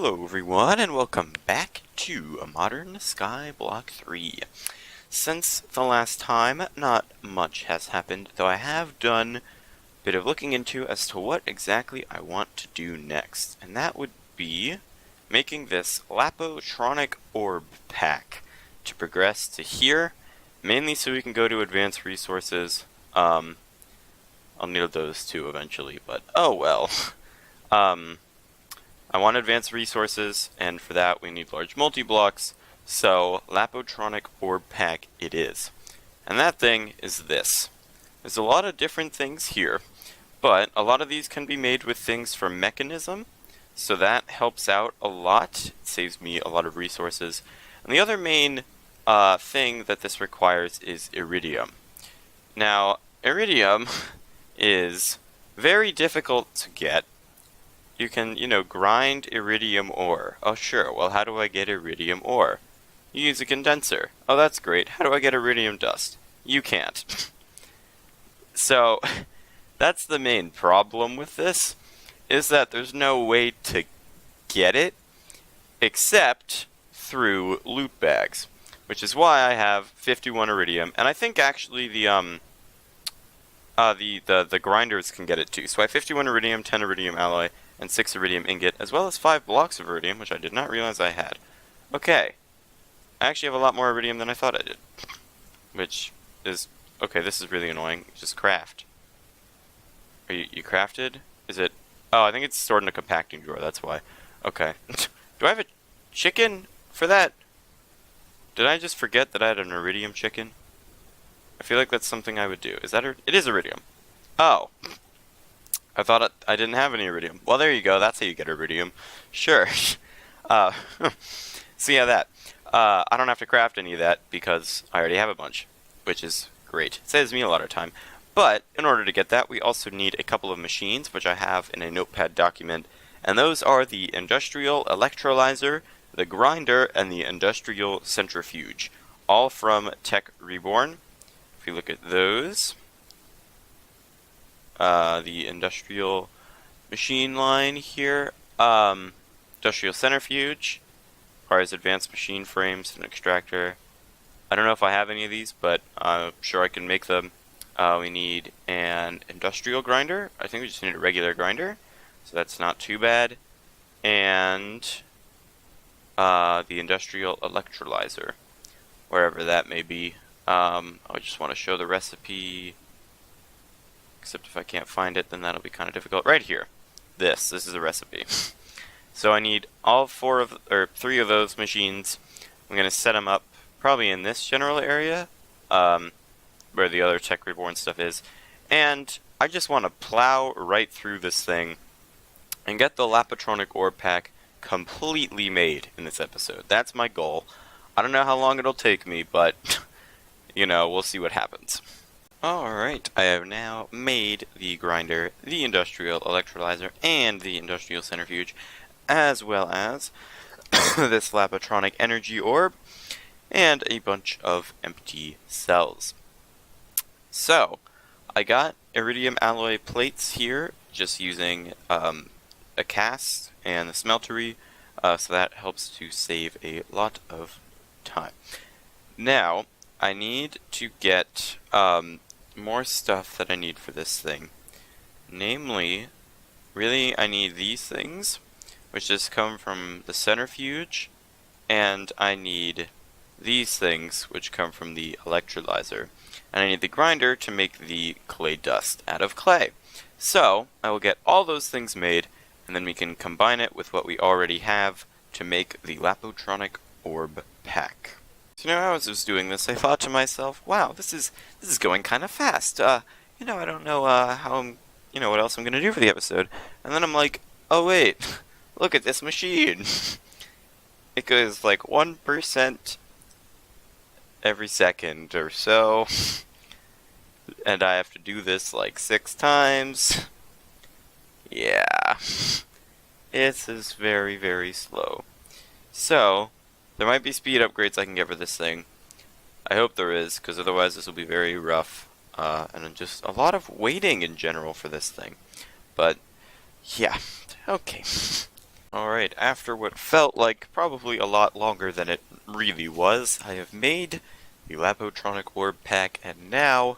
Hello everyone, and welcome back to a modern Skyblock 3. Since the last time, not much has happened, though I have done a bit of looking into as to what exactly I want to do next. And that would be making this Lapotronic Orb pack to progress to here, mainly so we can go to advanced resources. I'll need those too eventually, but oh well. I want advanced resources, and for that we need large multi-blocks, so Lapotronic Orb Pack it is. And that thing is this. There's a lot of different things here, but a lot of these can be made with things from Mechanism, so that helps out a lot. It saves me a lot of resources. And the other main thing that this requires is Iridium. Now, Iridium is very difficult to get. You can, grind iridium ore. Oh, sure. Well, how do I get iridium ore? You use a condenser. Oh, that's great. How do I get iridium dust? You can't. So, that's the main problem with this, is that there's no way to get it except through loot bags, which is why I have 51 iridium, and I think actually the grinders can get it too. So I have 51 iridium, 10 iridium alloy, and 6 iridium ingot, as well as 5 blocks of iridium, which I did not realize I had. Okay. I actually have a lot more iridium than I thought I did. Which is... okay, this is really annoying. Just craft. Are you crafted? Is it... oh, I think it's stored in a compacting drawer, that's why. Okay. Do I have a chicken for that? Did I just forget that I had an iridium chicken? I feel like that's something I would do. Is that... it is iridium. Oh. I thought I didn't have any iridium. Well, there you go. That's how you get iridium. Sure. So yeah, that. I don't have to craft any of that because I already have a bunch, which is great. It saves me a lot of time. But in order to get that, we also need a couple of machines, which I have in a notepad document. And those are the Industrial Electrolyzer, the Grinder, and the Industrial Centrifuge. All from Tech Reborn. If you look at those... the industrial machine line here, industrial centrifuge, requires advanced machine frames and extractor. I don't know if I have any of these, but I'm sure I can make them. We need an industrial grinder. I think we just need a regular grinder, so that's not too bad. And the industrial electrolyzer, wherever that may be. I just want to show the recipe. Except if I can't find it, then that'll be kind of difficult. Right here. This is the recipe. So I need all 3 of those machines. I'm going to set them up probably in this general area, where the other Tech Reborn stuff is. And I just want to plow right through this thing and get the Lapotronic Orb Pack completely made in this episode. That's my goal. I don't know how long it'll take me, but, we'll see what happens. Alright, I have now made the grinder, the industrial electrolyzer, and the industrial centrifuge, as well as this Lapotronic energy orb, and a bunch of empty cells. So, I got iridium alloy plates here, just using a cast and the smeltery, so that helps to save a lot of time. Now, I need to get more stuff that I need for this thing. Namely, really I need these things, which just come from the centrifuge, and I need these things, which come from the electrolyzer. And I need the grinder to make the clay dust out of clay. So, I will get all those things made, and then we can combine it with what we already have to make the Lapotronic Orb Pack. So now as I was doing this, I thought to myself, wow, this is going kind of fast. I don't know how I'm, what else I'm going to do for the episode. And then I'm like, oh wait, look at this machine. It goes like 1% every second or so. And I have to do this like 6 times. Yeah. This is very, very slow. So... there might be speed upgrades I can get for this thing. I hope there is, because otherwise this will be very rough. And just a lot of waiting in general for this thing. But, yeah. Okay. Alright, after what felt like probably a lot longer than it really was, I have made the Labotronic Orb Pack, and now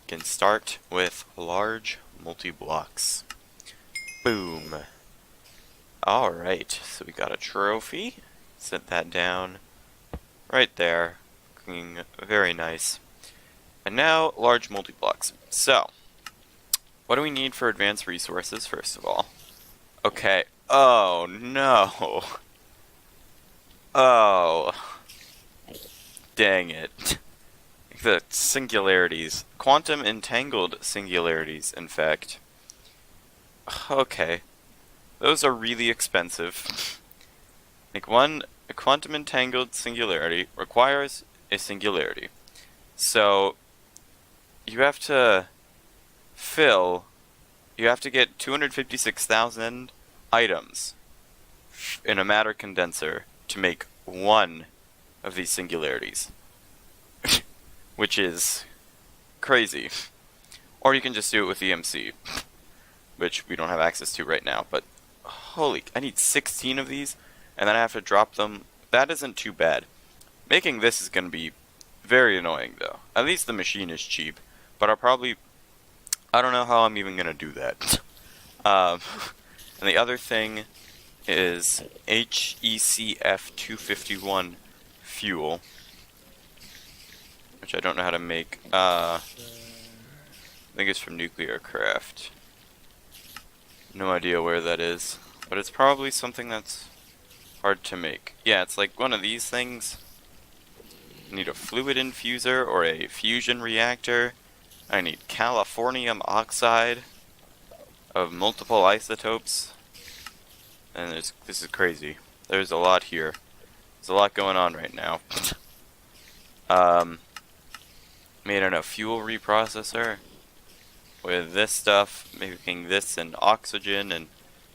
can start with large multi-blocks. Boom. Alright, so we got a trophy. Set that down right there. Looking very nice. And now, large multi-blocks. So, what do we need for advanced resources, first of all? Okay. Oh, no. Oh. Dang it. The singularities. Quantum entangled singularities, in fact. Okay. Those are really expensive. Like a quantum entangled singularity requires a singularity. So, you have to get 256,000 items in a matter condenser to make one of these singularities. Which is crazy. Or you can just do it with EMC, which we don't have access to right now, but holy, I need 16 of these, and then I have to drop them. That isn't too bad. Making this is going to be very annoying, though. At least the machine is cheap, but I don't know how I'm even going to do that. And the other thing is HECF 251 fuel, which I don't know how to make. I think it's from NuclearCraft. No idea where that is, but it's probably something that's hard to make. Yeah, it's like one of these things. I need a fluid infuser or a fusion reactor. I need californium oxide of multiple isotopes. And this is crazy. There's a lot here. There's a lot going on right now. Made a fuel reprocessor with this stuff, making this in oxygen and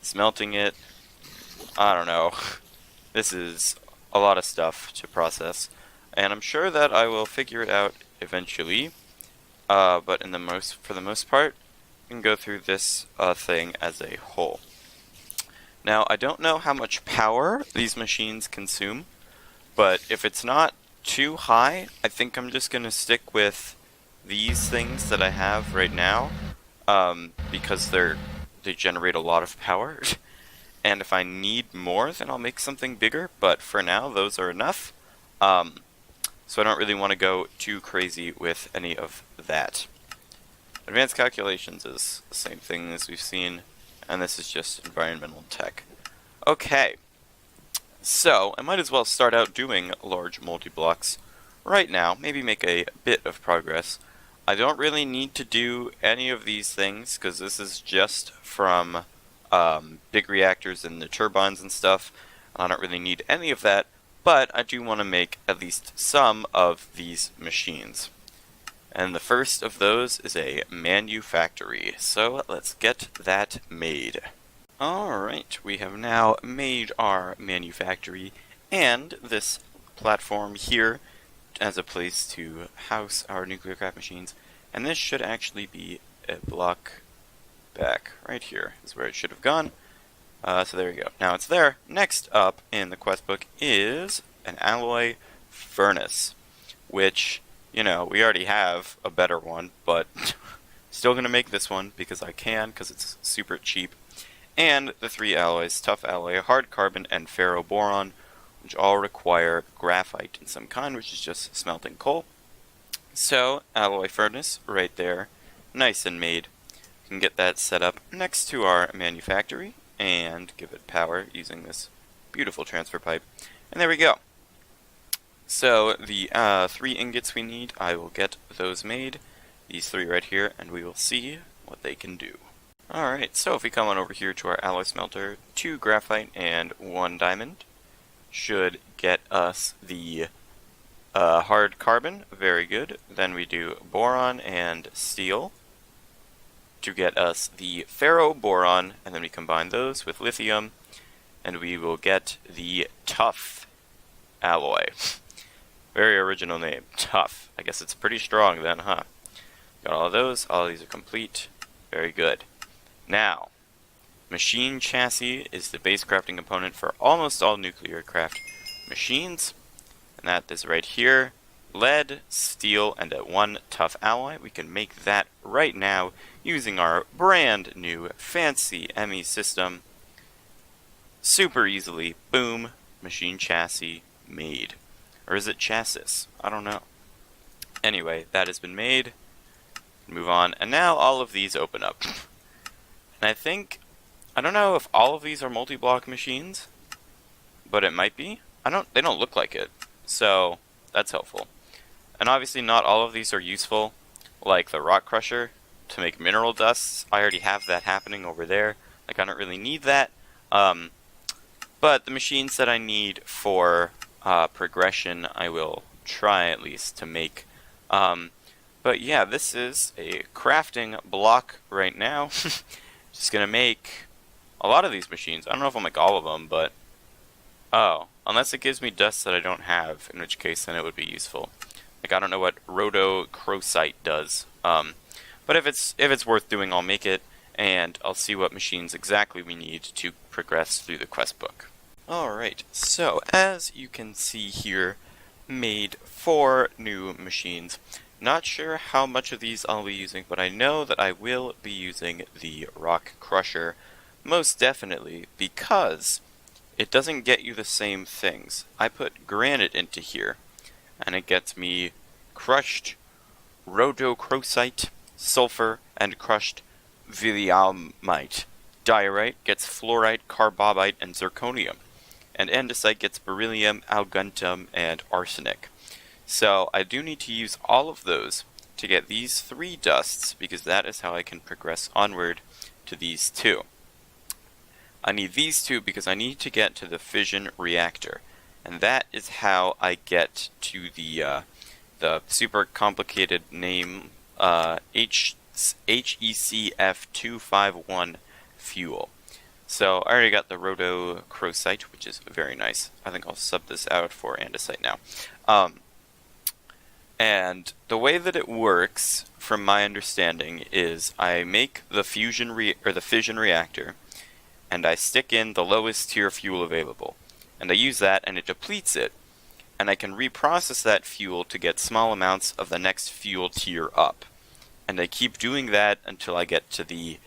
smelting it. I don't know. This is a lot of stuff to process, and I'm sure that I will figure it out eventually. But for the most part, you can go through this thing as a whole. Now, I don't know how much power these machines consume, but if it's not too high, I think I'm just gonna stick with these things that I have right now, because they generate a lot of power. And if I need more, then I'll make something bigger, but for now, those are enough. So I don't really want to go too crazy with any of that. Advanced calculations is the same thing as we've seen, and this is just environmental tech. Okay, so I might as well start out doing large multi-blocks right now, maybe make a bit of progress. I don't really need to do any of these things, because this is just from big reactors and the turbines and stuff. I don't really need any of that, but I do want to make at least some of these machines. And the first of those is a manufactory, so let's get that made. Alright, we have now made our manufactory, and this platform here as a place to house our NuclearCraft machines, and this should actually be a block back. Right here is where it should have gone. So there we go. Now it's there. Next up in the quest book is an alloy furnace, which, you know, we already have a better one, but still gonna make this one because I can, because it's super cheap. And the three alloys, tough alloy, hard carbon, and ferroboron, which all require graphite in some kind, which is just smelting coal. So, alloy furnace right there, nice and made. We can get that set up next to our manufactory and give it power using this beautiful transfer pipe. And there we go. So, the 3 ingots we need, I will get those made, these 3 right here, and we will see what they can do. Alright, so if we come on over here to our alloy smelter, 2 graphite and 1 diamond should get us the hard carbon, very good. Then we do boron and steel to get us the ferroboron, and then we combine those with lithium, and we will get the tough alloy. Very original name, tough. I guess it's pretty strong then, huh? Got all of those, all of these are complete, very good. Now, Machine chassis is the base crafting component for almost all NuclearCraft machines, and that is right here. Lead, steel, and a 1 tough alloy. We can make that right now using our brand new fancy ME system. Super easily. Boom. Machine chassis made. Or is it chassis? I don't know. Anyway, that has been made. Move on. And now all of these open up. And I don't know if all of these are multi-block machines, but it might be. They don't look like it. So, that's helpful. And obviously not all of these are useful, like the rock crusher to make mineral dusts. I already have that happening over there. Like, I don't really need that. But the machines that I need for progression, I will try at least to make. But yeah, this is a crafting block right now. Just gonna make a lot of these machines. I don't know if I'll make all of them, but oh, unless it gives me dust that I don't have, in which case then it would be useful. Like, I don't know what rhodochrosite does. But if it's worth doing, I'll make it, and I'll see what machines exactly we need to progress through the quest book. Alright, so as you can see here, made 4 new machines. Not sure how much of these I'll be using, but I know that I will be using the rock crusher, most definitely, because it doesn't get you the same things. I put granite into here, and it gets me crushed rhodochrosite, sulfur, and crushed williamite. Diorite gets fluorite, carbobite, and zirconium. And andesite gets beryllium, alguntum, and arsenic. So I do need to use all of those to get these 3 dusts, because that is how I can progress onward to these 2. I need these 2 because I need to get to the fission reactor. And that is how I get to the super complicated name HECF251 fuel. So I already got the rhodochrosite, which is very nice. I think I'll sub this out for andesite now. And the way that it works, from my understanding, is I make the fission reactor, and I stick in the lowest tier fuel available. And I use that, and it depletes it, and I can reprocess that fuel to get small amounts of the next fuel tier up. And I keep doing that until I get to the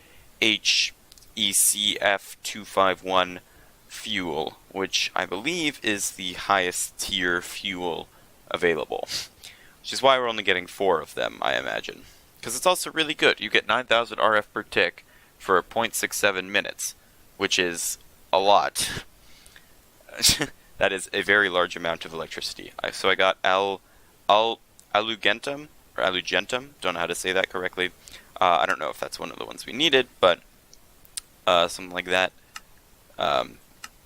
HECF251 fuel, which I believe is the highest tier fuel available. Which is why we're only getting 4 of them, I imagine. Because it's also really good. You get 9,000 RF per tick for 0.67 minutes, which is a lot. That is a very large amount of electricity. So I got alugentum, don't know how to say that correctly. I don't know if that's one of the ones we needed, but something like that.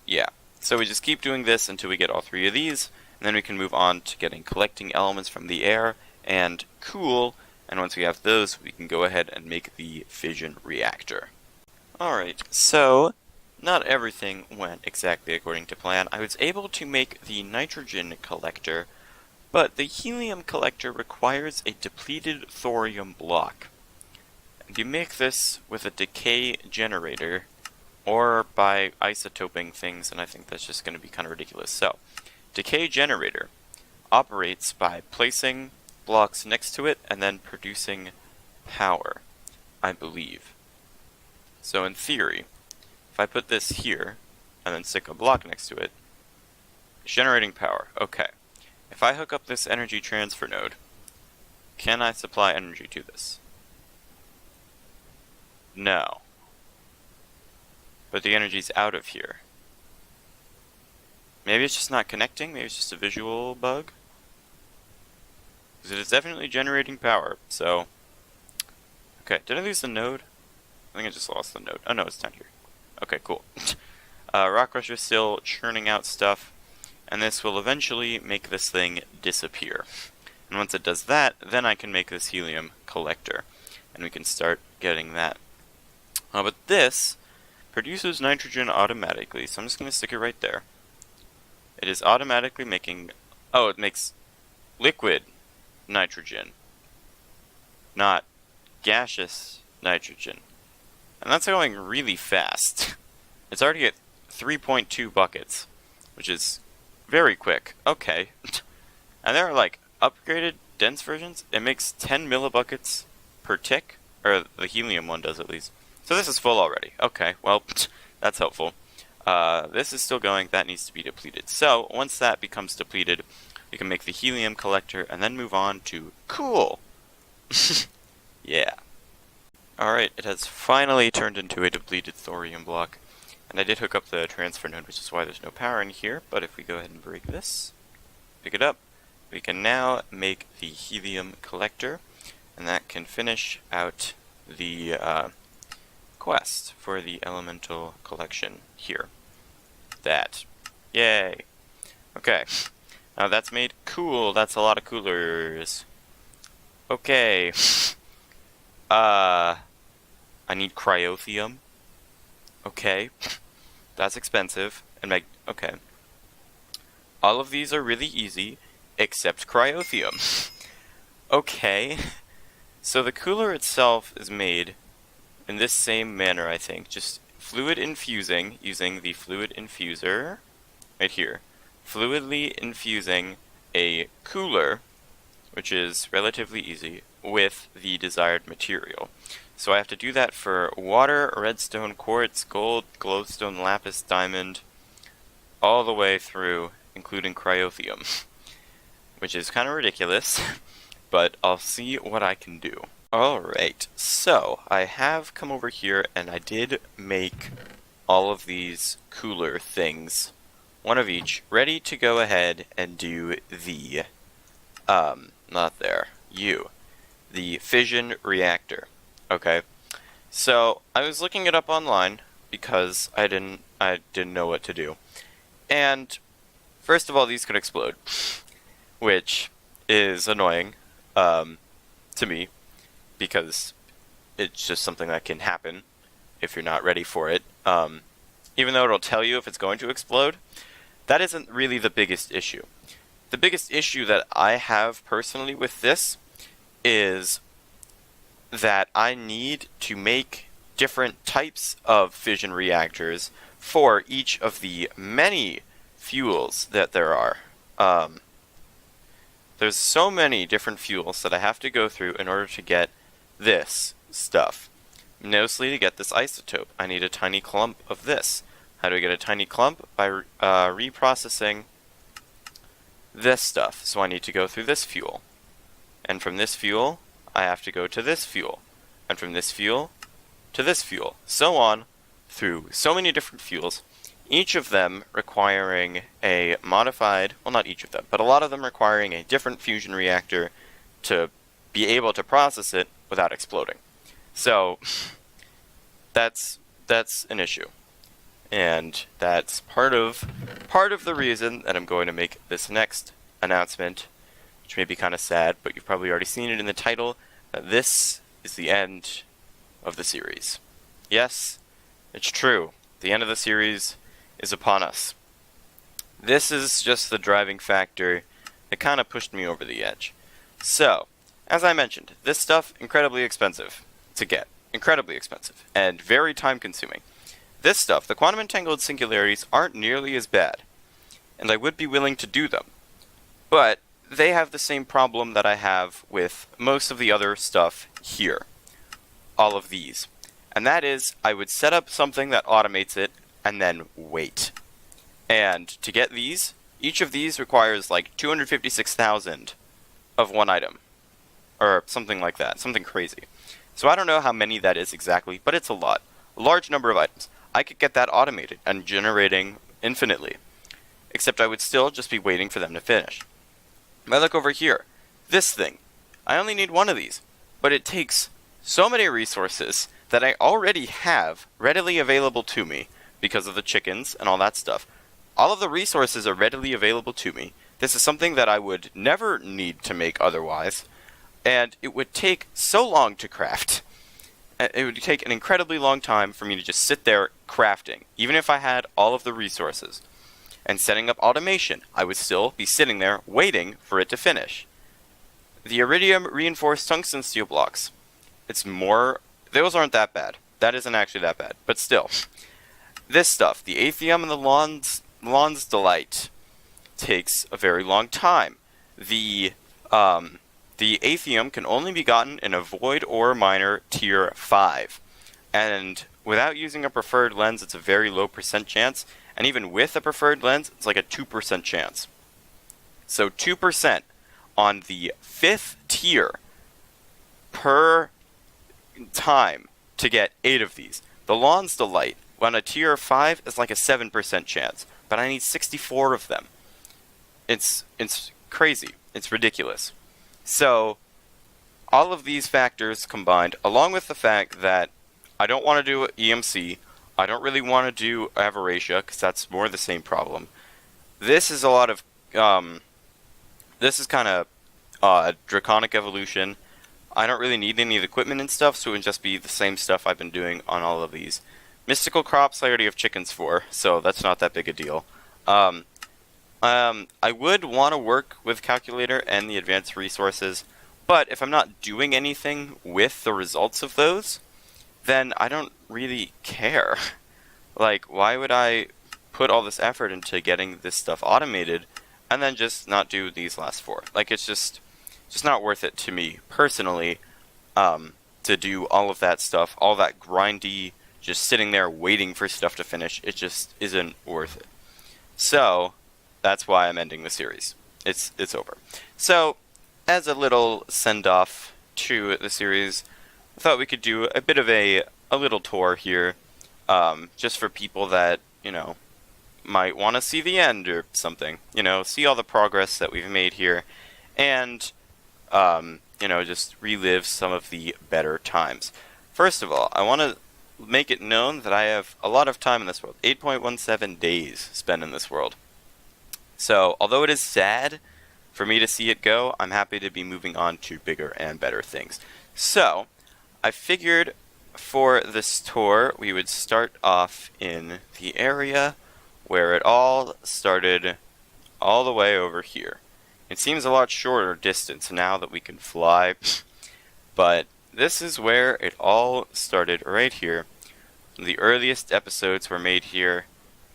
Yeah. So we just keep doing this until we get all 3 of these, and then we can move on to collecting elements from the air and cool, and once we have those, we can go ahead and make the fission reactor. Alright, so not everything went exactly according to plan. I was able to make the nitrogen collector, but the helium collector requires a depleted thorium block. And you make this with a decay generator, or by isotoping things, and I think that's just going to be kind of ridiculous. So, decay generator operates by placing blocks next to it and then producing power, I believe. So in theory, if I put this here and then stick a block next to it, it's generating power. Okay. If I hook up this energy transfer node, can I supply energy to this? No. But the energy's out of here. Maybe it's just not connecting, maybe it's just a visual bug. Because it is definitely generating power, so... Okay, did I lose the node? I think I just lost the node. Oh no, it's down here. Okay, cool. Rock Crusher is still churning out stuff, and this will eventually make this thing disappear. And once it does that, then I can make this helium collector, and we can start getting that. But this produces nitrogen automatically, so I'm just going to stick it right there. It is automatically making... Oh, it makes liquid nitrogen, not gaseous nitrogen. And that's going really fast. It's already at 3.2 buckets, which is very quick. Okay. And there are like upgraded dense versions. It makes 10 millibuckets per tick, or the helium one does at least. So this is full already. Okay, well, that's helpful. This is still going. That needs to be depleted. So once that becomes depleted, we can make the helium collector and then move on to cool. Yeah. Alright, it has finally turned into a depleted thorium block. And I did hook up the transfer node, which is why there's no power in here. But if we go ahead and break this, pick it up, we can now make the helium collector. And that can finish out the quest for the elemental collection here. That. Yay. Okay. Now that's made. Cool. That's a lot of coolers. Okay. I need cryothium. Okay. That's expensive. And okay. All of these are really easy, except cryothium. Okay. So the cooler itself is made in this same manner, I think. Just fluid infusing, using the fluid infuser, right here. Fluidly infusing a cooler, which is relatively easy, with the desired material. So I have to do that for water, redstone, quartz, gold, glowstone, lapis, diamond, all the way through, including cryothium. Which is kind of ridiculous, but I'll see what I can do. Alright, so I have come over here and I did make all of these cooler things, one of each, ready to go ahead and do the, not there, the fission reactor. Okay, so I was looking it up online because I didn't know what to do. And first of all, these could explode, which is annoying to me because it's just something that can happen if you're not ready for it. Even though it'll tell you if it's going to explode, that isn't really the biggest issue. The biggest issue that I have personally with this is that I need to make different types of fission reactors for each of the many fuels that there are. There's so many different fuels that I have to go through in order to get this stuff. Mostly to get this isotope, I need a tiny clump of this. How do I get a tiny clump? By reprocessing this stuff. So I need to go through this fuel. And from this fuel, I have to go to this fuel. And from this fuel to this fuel. So on through so many different fuels. Each of them requiring a modified, well, not each of them, but a lot of them requiring a different fusion reactor to be able to process it without exploding. So that's an issue. And that's part of the reason that I'm going to make this next announcement, which may be kind of sad, but you've probably already seen it in the title, that this is the end of the series. Yes, it's true. The end of the series is upon us. This is just the driving factor that kind of pushed me over the edge. So, as I mentioned, this stuff, incredibly expensive to get. Incredibly expensive, and very time-consuming. This stuff, the quantum entangled singularities, aren't nearly as bad, and I would be willing to do them. But they have the same problem that I have with most of the other stuff here. All of these. And that is, I would set up something that automates it, and then wait. And to get these, each of these requires like 256,000 of one item. Or something like that, something crazy. So I don't know how many that is exactly, but it's a lot. A large number of items. I could get that automated and generating infinitely. Except I would still just be waiting for them to finish. If I look over here, this thing, I only need one of these, but it takes so many resources that I already have readily available to me because of the chickens and all that stuff. All of the resources are readily available to me. This is something that I would never need to make otherwise, and it would take so long to craft. It would take an incredibly long time for me to just sit there crafting, even if I had all of the resources. And setting up automation, I would still be sitting there waiting for it to finish. The iridium reinforced tungsten steel blocks. Those aren't that bad. that isn't actually that bad. But still, this stuff, the Atheum and the Lawn's Delight, takes a very long time. The Atheum can only be gotten in a Void Ore Miner Tier 5. And without using a preferred lens, it's a very low percent chance. And even with a preferred lens, it's like a 2% chance. So 2% on the 5th tier per time to get 8 of these. The Lawn's Delight, on a tier 5, is like a 7% chance. But I need 64 of them. It's crazy. It's ridiculous. So, all of these factors combined, along with the fact that I don't want to do EMC, I don't really want to do Avaracea, because that's more the same problem. This is a lot of, this is kind of Draconic Evolution. I don't really need any of the equipment and stuff, so it would just be the same stuff I've been doing on all of these. Mystical Crops I already have chickens for, so that's not that big a deal. I would want to work with Calculator and the advanced resources, but if I'm not doing anything with the results of those, then I don't really care. Like, why would I put all this effort into getting this stuff automated and then just not do these last 4? Like, it's just not worth it to me, personally, to do all of that stuff, all that grindy, just sitting there waiting for stuff to finish. It just isn't worth it. So, that's why I'm ending the series. It's over. So, as a little send-off to the series, I thought we could do a bit of a little tour here, just for people that, you know, might want to see the end or something. You know, see all the progress that we've made here, and, you know, just relive some of the better times. First of all, I want to make it known that I have a lot of time in this world. 8.17 days spent in this world. So, although it is sad for me to see it go, I'm happy to be moving on to bigger and better things. So, I figured for this tour, we would start off in the area where it all started, all the way over here. It seems a lot shorter distance now that we can fly, but this is where it all started, right here. The earliest episodes were made here,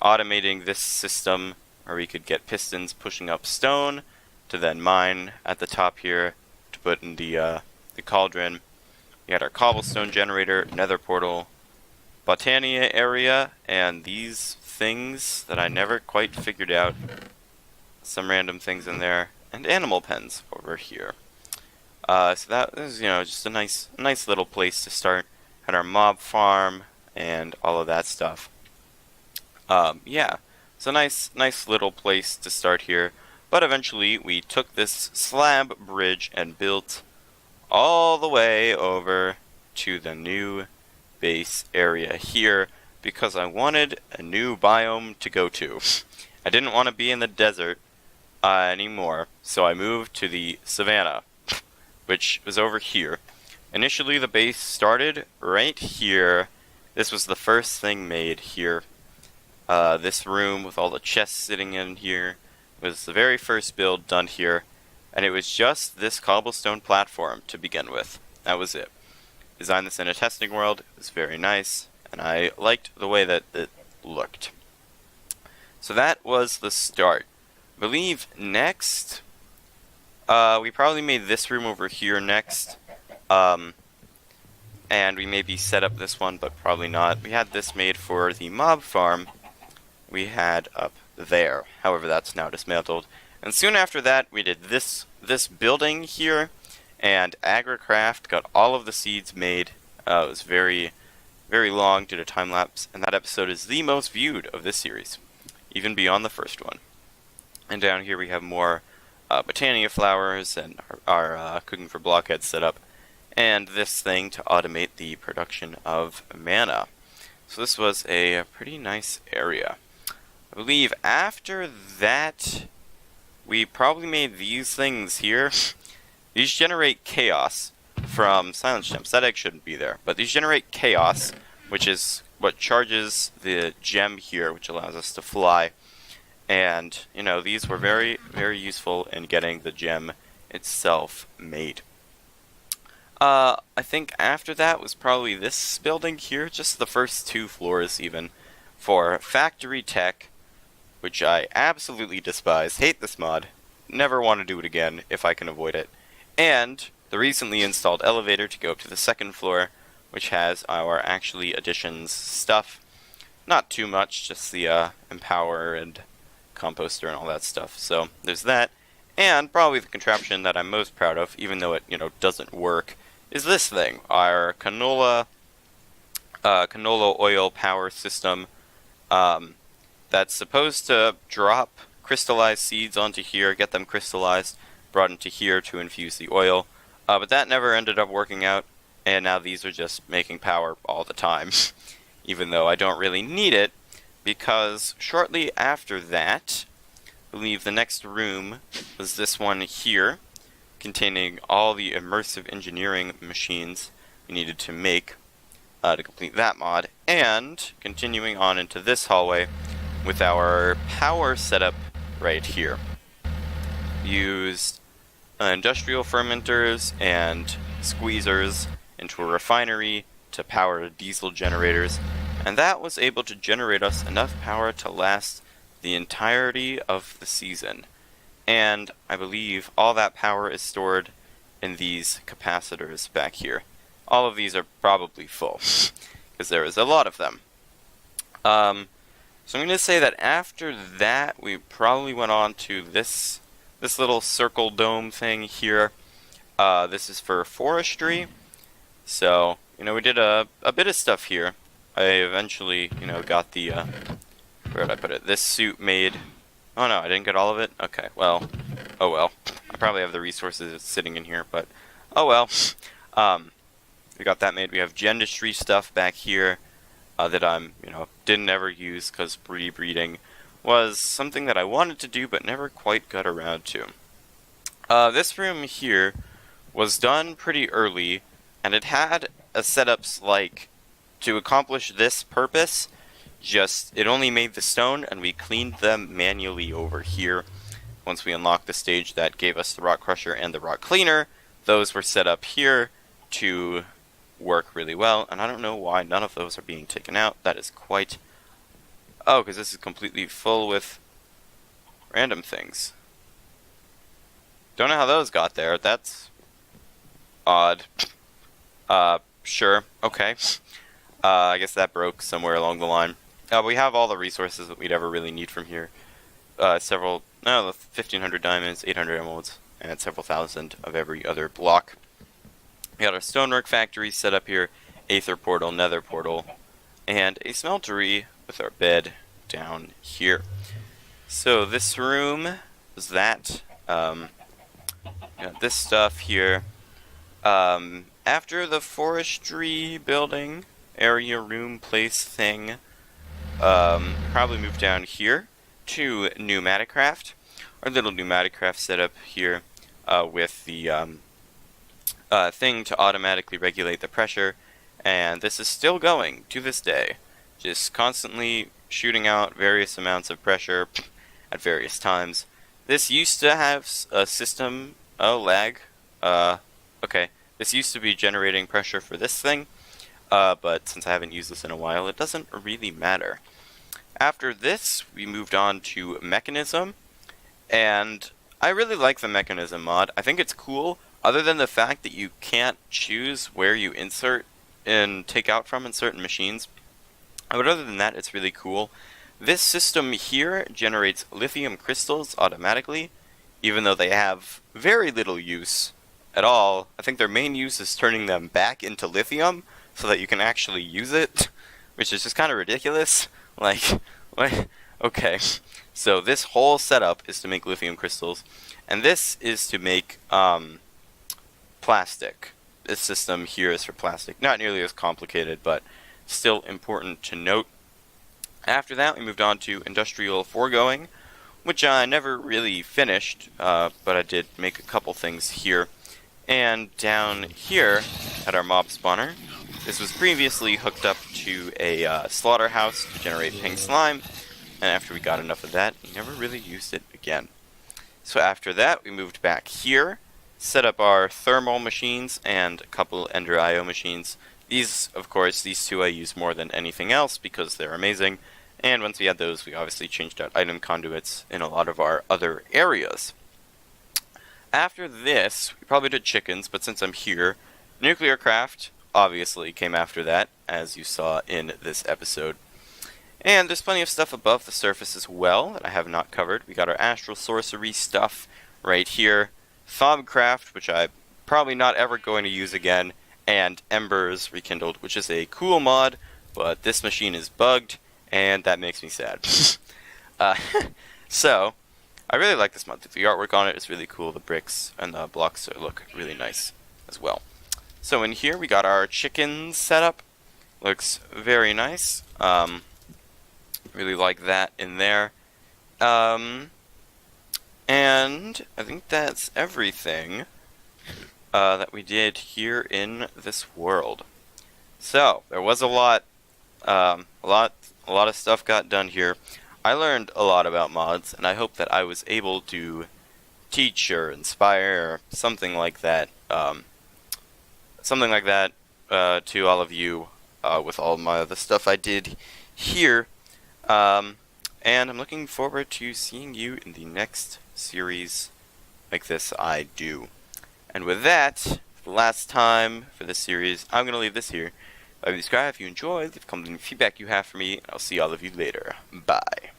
automating this system where we could get pistons pushing up stone to then mine at the top here to put in the cauldron. We had our cobblestone generator, nether portal, Botania area, and these things that I never quite figured out. Some random things in there, and animal pens over here. So that is, you know, just a nice little place to start. Had our mob farm and all of that stuff. Yeah. It's a nice little place to start here, but eventually we took this slab bridge and built all the way over to the new base area here because I wanted a new biome to go to. I didn't want to be in the desert anymore, so I moved to the savannah, which was over here. Initially the base started right here. This was the first thing made here. This room with all the chests sitting in here was the very first build done here, and it was just this cobblestone platform to begin with. That was it. Designed this in a testing world. It was very nice, and I liked the way that it looked. So that was the start. I believe next, we probably made this room over here next, and we maybe set up this one, but probably not. We had this made for the mob farm we had up there. However, that's now dismantled. And soon after that, we did this building here, and NuclearCraft got all of the seeds made. It was very, very long, did a time lapse, and that episode is the most viewed of this series, even beyond the first one. And down here we have more Botania flowers and our cooking for blockheads set up, and this thing to automate the production of mana. So this was a pretty nice area. I believe after that, we probably made these things here. These generate chaos from silence gems. That egg shouldn't be there, but these generate chaos, which is what charges the gem here, which allows us to fly. And, you know, these were very, very useful in getting the gem itself made. I think after that was probably this building here, just the first 2 floors even, for Factory Tech, which I absolutely despise. Hate this mod. Never want to do it again if I can avoid it. And the recently installed elevator to go up to the 2nd floor, which has our actually additions stuff. Not too much, just the Empower and Composter and all that stuff. So there's that. And probably the contraption that I'm most proud of, even though it, doesn't work, is this thing. Our canola oil power system that's supposed to drop crystallized seeds onto here, get them crystallized, brought into here to infuse the oil. But that never ended up working out, and now these are just making power all the time. Even though I don't really need it, because shortly after that, I believe the next room was this one here, containing all the immersive engineering machines we needed to make to complete that mod, and continuing on into this hallway with our power setup right here. Used industrial fermenters and squeezers into a refinery to power diesel generators, and that was able to generate us enough power to last the entirety of the season. And I believe all that power is stored in these capacitors back here. All of these are probably full, because there is a lot of them. So I'm going to say that after that, we probably went on to this little circle dome thing here. This is for forestry. So, we did a bit of stuff here. I eventually, got the, where did I put it? This suit made. Oh no, I didn't get all of it? Okay, well, oh well. I probably have the resources sitting in here, but oh well. We got that made. We have gendistry stuff back here that I'm, didn't ever use because breeding was something that I wanted to do but never quite got around to. This room here was done pretty early, and it had a setups like to accomplish this purpose. Just, it only made the stone, and we cleaned them manually over here. Once we unlocked the stage that gave us the rock crusher and the rock cleaner, those were set up here to work really well, and I don't know why none of those are being taken out. That is quite... Oh, because this is completely full with random things. Don't know how those got there. That's odd. Sure. Okay. I guess that broke somewhere along the line. We have all the resources that we'd ever really need from here. 1,500 diamonds, 800 emeralds, and several thousand of every other block. We got our stonework factory set up here, aether portal, nether portal, and a smeltery with our bed down here. So this room is that. Got this stuff here. After the forestry building area room place thing, probably move down here to NuclearCraft, our little NuclearCraft setup here with the thing to automatically regulate the pressure, and this is still going to this day, just constantly shooting out various amounts of pressure at various times. This used to have a system, lag, okay, this used to be generating pressure for this thing, but since I haven't used this in a while, it doesn't really matter. After this, we moved on to Mechanism, and I really like the Mechanism mod. I think it's cool, other than the fact that you can't choose where you insert and take out from in certain machines. But other than that, it's really cool. This system here generates lithium crystals automatically, even though they have very little use at all. I think their main use is turning them back into lithium so that you can actually use it, which is just kind of ridiculous. Like, what? Okay. So this whole setup is to make lithium crystals, and this is to make plastic. This system here is for plastic. Not nearly as complicated, but still important to note. After that, we moved on to industrial foregoing, which I never really finished, but I did make a couple things here. And down here at our mob spawner, this was previously hooked up to a slaughterhouse to generate pink slime, and after we got enough of that, we never really used it again. So after that, we moved back here set up our thermal machines and a couple Ender IO machines. These, of course, these two I use more than anything else because they're amazing. And once we had those, we obviously changed out item conduits in a lot of our other areas. After this, we probably did chickens, but since I'm here, NuclearCraft obviously came after that, as you saw in this episode. And there's plenty of stuff above the surface as well that I have not covered. We got our astral sorcery stuff right here, Fobcraft, which I'm probably not ever going to use again, and Embers Rekindled, which is a cool mod, but this machine is bugged, and that makes me sad. So, I really like this mod. The artwork on it is really cool. The bricks and the blocks look really nice as well. So in here we got our chickens set up. Looks very nice. Really like that in there. And I think that's everything that we did here in this world. So there was a lot of stuff got done here. I learned a lot about mods, and I hope that I was able to teach or inspire or something like that. To all of you with all the stuff I did here. And I'm looking forward to seeing you in the next series like this I do. And with that, the last time for this series, I'm going to leave this here. Subscribe if you enjoyed, leave a comment, any feedback you have for me, and I'll see all of you later. Bye.